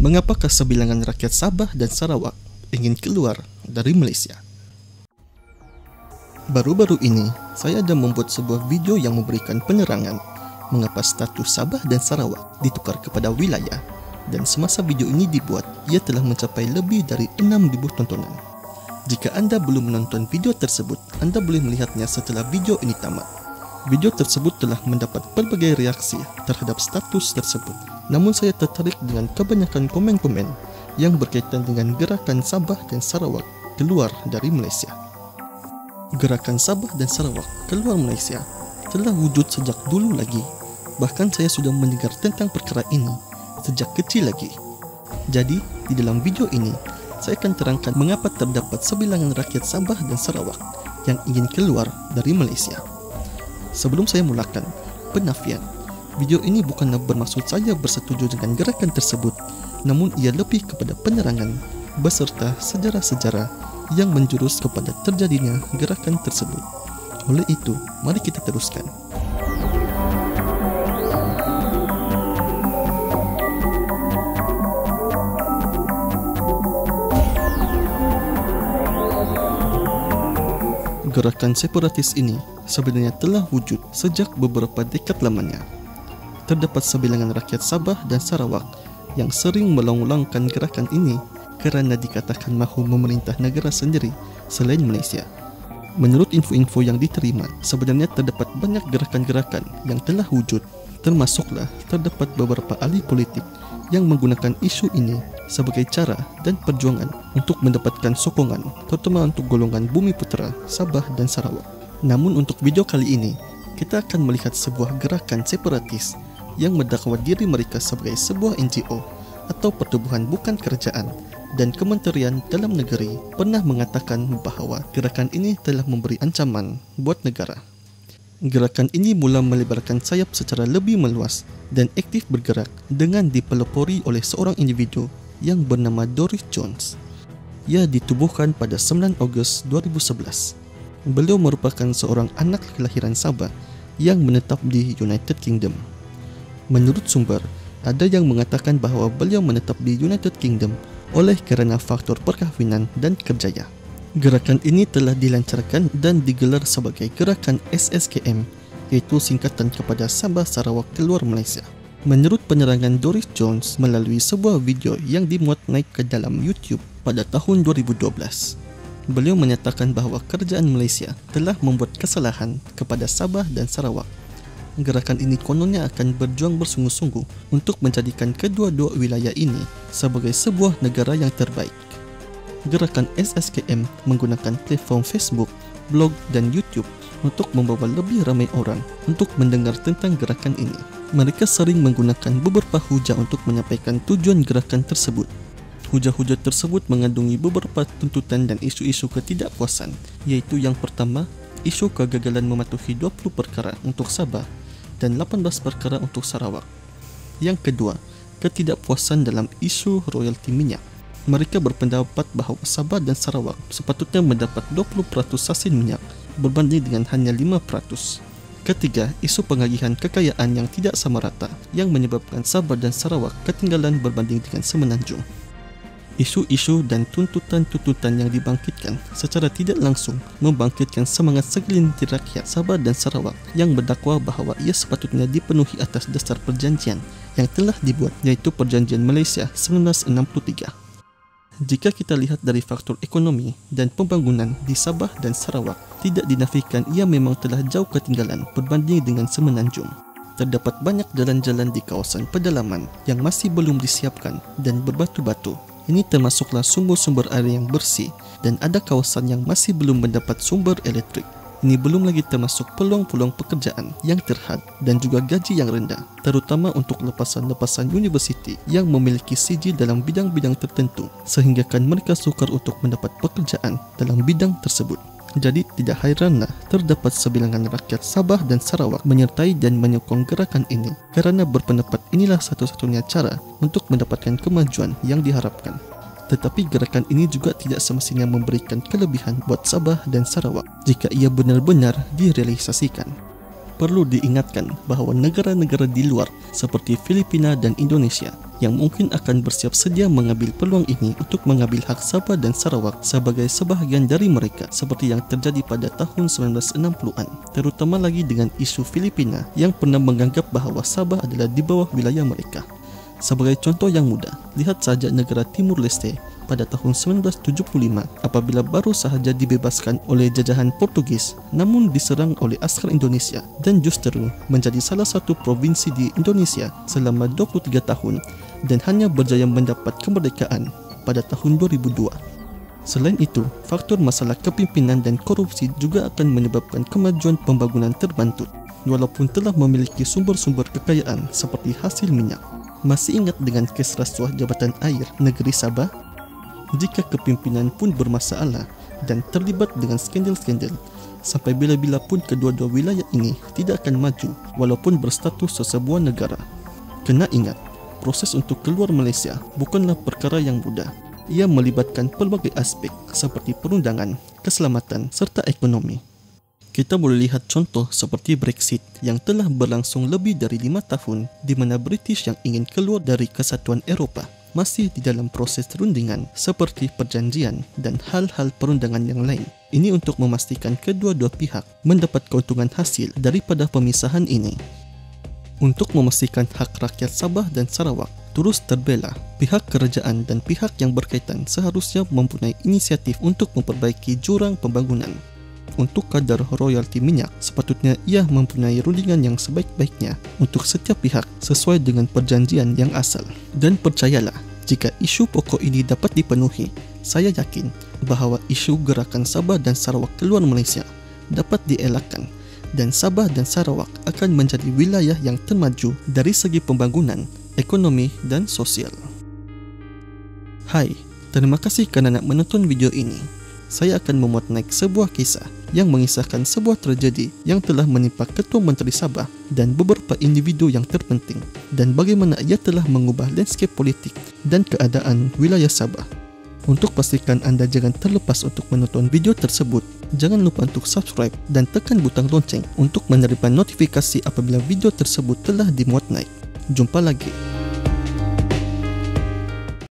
Mengapakah sebilangan rakyat Sabah dan Sarawak ingin keluar dari Malaysia? Baru-baru ini, saya ada membuat sebuah video yang memberikan penerangan mengapa status Sabah dan Sarawak ditukar kepada wilayah, dan semasa video ini dibuat, ia telah mencapai lebih dari 6.000 tontonan. Jika anda belum menonton video tersebut, anda boleh melihatnya setelah video ini tamat. Video tersebut telah mendapat pelbagai reaksi terhadap status tersebut. Namun saya tertarik dengan kebanyakan komen-komen yang berkaitan dengan gerakan Sabah dan Sarawak keluar dari Malaysia. Gerakan Sabah dan Sarawak keluar Malaysia telah wujud sejak dulu lagi. Bahkan saya sudah mendengar tentang perkara ini sejak kecil lagi. Jadi, di dalam video ini, saya akan terangkan mengapa terdapat sebilangan rakyat Sabah dan Sarawak yang ingin keluar dari Malaysia. Sebelum saya mulakan penafian, video ini bukanlah bermaksud saya bersetuju dengan gerakan tersebut, namun ia lebih kepada penerangan beserta sejarah-sejarah yang menjurus kepada terjadinya gerakan tersebut. Oleh itu, mari kita teruskan. Gerakan separatis ini sebenarnya telah wujud sejak beberapa dekad lamanya. Terdapat sebilangan rakyat Sabah dan Sarawak yang sering melong-longkan gerakan ini kerana dikatakan mahu memerintah negara sendiri selain Malaysia. Menurut info-info yang diterima, sebenarnya terdapat banyak gerakan-gerakan yang telah wujud, termasuklah terdapat beberapa ahli politik yang menggunakan isu ini sebagai cara dan perjuangan untuk mendapatkan sokongan, terutama untuk golongan Bumiputera, Sabah dan Sarawak. Namun untuk video kali ini, kita akan melihat sebuah gerakan separatis yang mendakwa diri mereka sebagai sebuah NGO atau pertubuhan bukan kerajaan, dan Kementerian Dalam Negeri pernah mengatakan bahawa gerakan ini telah memberi ancaman buat negara. Gerakan ini mula melebarkan sayap secara lebih meluas dan aktif bergerak dengan dipelopori oleh seorang individu yang bernama Doris Jones. Ia ditubuhkan pada 9 Ogos 2011. Beliau merupakan seorang anak kelahiran Sabah yang menetap di United Kingdom. Menurut sumber, ada yang mengatakan bahawa beliau menetap di United Kingdom oleh kerana faktor perkahwinan dan kerjaya. Gerakan ini telah dilancarkan dan digelar sebagai gerakan SSKM, iaitu singkatan kepada Sabah Sarawak Keluar Malaysia. Menurut penerangan Doris Jones melalui sebuah video yang dimuat naik ke dalam YouTube pada tahun 2012, beliau menyatakan bahawa kerajaan Malaysia telah membuat kesalahan kepada Sabah dan Sarawak. Gerakan ini kononnya akan berjuang bersungguh-sungguh untuk menjadikan kedua-dua wilayah ini sebagai sebuah negara yang terbaik. Gerakan SSKM menggunakan platform Facebook, blog dan YouTube untuk membawa lebih ramai orang untuk mendengar tentang gerakan ini. Mereka sering menggunakan beberapa hujah untuk menyampaikan tujuan gerakan tersebut. Hujah-hujah tersebut mengandungi beberapa tuntutan dan isu-isu ketidakpuasan, iaitu yang pertama, isu kegagalan mematuhi 20 perkara untuk Sabah dan 18 perkara untuk Sarawak. Yang kedua, ketidakpuasan dalam isu royalti minyak. Mereka berpendapat bahawa Sabah dan Sarawak sepatutnya mendapat 20% sasin minyak berbanding dengan hanya 5%. Ketiga, isu pengagihan kekayaan yang tidak sama rata yang menyebabkan Sabah dan Sarawak ketinggalan berbanding dengan Semenanjung. Isu-isu dan tuntutan-tuntutan yang dibangkitkan secara tidak langsung membangkitkan semangat segelintir rakyat Sabah dan Sarawak yang berdakwa bahawa ia sepatutnya dipenuhi atas dasar perjanjian yang telah dibuat, iaitu Perjanjian Malaysia 1963. Jika kita lihat dari faktor ekonomi dan pembangunan di Sabah dan Sarawak, tidak dinafikan ia memang telah jauh ketinggalan berbanding dengan Semenanjung. Terdapat banyak jalan-jalan di kawasan pedalaman yang masih belum disiapkan dan berbatu-batu. Ini termasuklah sumber-sumber air yang bersih, dan ada kawasan yang masih belum mendapat sumber elektrik. Ini belum lagi termasuk peluang-peluang pekerjaan yang terhad dan juga gaji yang rendah, terutama untuk lepasan-lepasan universiti yang memiliki CG dalam bidang-bidang tertentu, sehinggakan mereka sukar untuk mendapat pekerjaan dalam bidang tersebut. Jadi tidak hairanlah terdapat sebilangan rakyat Sabah dan Sarawak menyertai dan menyokong gerakan ini, kerana berpendapat inilah satu-satunya cara untuk mendapatkan kemajuan yang diharapkan. Tetapi gerakan ini juga tidak semestinya memberikan kelebihan buat Sabah dan Sarawak jika ia benar-benar direalisasikan. Perlu diingatkan bahawa negara-negara di luar seperti Filipina dan Indonesia yang mungkin akan bersiap sedia mengambil peluang ini untuk mengambil hak Sabah dan Sarawak sebagai sebahagian dari mereka seperti yang terjadi pada tahun 1960-an, terutama lagi dengan isu Filipina yang pernah menganggap bahawa Sabah adalah di bawah wilayah mereka. Sebagai contoh yang mudah, lihat saja negara Timur Leste pada tahun 1975 apabila baru sahaja dibebaskan oleh jajahan Portugis namun diserang oleh askar Indonesia dan justru menjadi salah satu provinsi di Indonesia selama 23 tahun dan hanya berjaya mendapat kemerdekaan pada tahun 2002. Selain itu, faktor masalah kepimpinan dan korupsi juga akan menyebabkan kemajuan pembangunan terbantut walaupun telah memiliki sumber-sumber kekayaan seperti hasil minyak. Masih ingat dengan kes rasuah Jabatan Air Negeri Sabah? Jika kepimpinan pun bermasalah dan terlibat dengan skandal-skandal, sampai bila-bila pun kedua-dua wilayah ini tidak akan maju walaupun berstatus sesebuah negara. Kena ingat, proses untuk keluar Malaysia bukanlah perkara yang mudah. Ia melibatkan pelbagai aspek seperti perundangan, keselamatan serta ekonomi. Kita boleh lihat contoh seperti Brexit yang telah berlangsung lebih dari 5 tahun di mana British yang ingin keluar dari Kesatuan Eropah masih di dalam proses rundingan seperti perjanjian dan hal-hal perundangan yang lain. Ini untuk memastikan kedua-dua pihak mendapat keuntungan hasil daripada pemisahan ini. Untuk memastikan hak rakyat Sabah dan Sarawak terus terbela, pihak kerajaan dan pihak yang berkaitan seharusnya mempunyai inisiatif untuk memperbaiki jurang pembangunan. Untuk kadar royalti minyak, sepatutnya ia mempunyai rundingan yang sebaik-baiknya untuk setiap pihak sesuai dengan perjanjian yang asal. Dan percayalah, jika isu pokok ini dapat dipenuhi, saya yakin bahawa isu gerakan Sabah dan Sarawak keluar Malaysia dapat dielakkan dan Sabah dan Sarawak akan menjadi wilayah yang termaju dari segi pembangunan, ekonomi dan sosial. Hai, terima kasih kerana nak menonton video ini. Saya akan memuat naik sebuah kisah yang mengisahkan sebuah tragedi yang telah menimpa Ketua Menteri Sabah dan beberapa individu yang terpenting dan bagaimana ia telah mengubah landscape politik dan keadaan wilayah Sabah. Untuk pastikan anda jangan terlepas untuk menonton video tersebut, jangan lupa untuk subscribe dan tekan butang lonceng untuk menerima notifikasi apabila video tersebut telah dimuat naik. Jumpa lagi.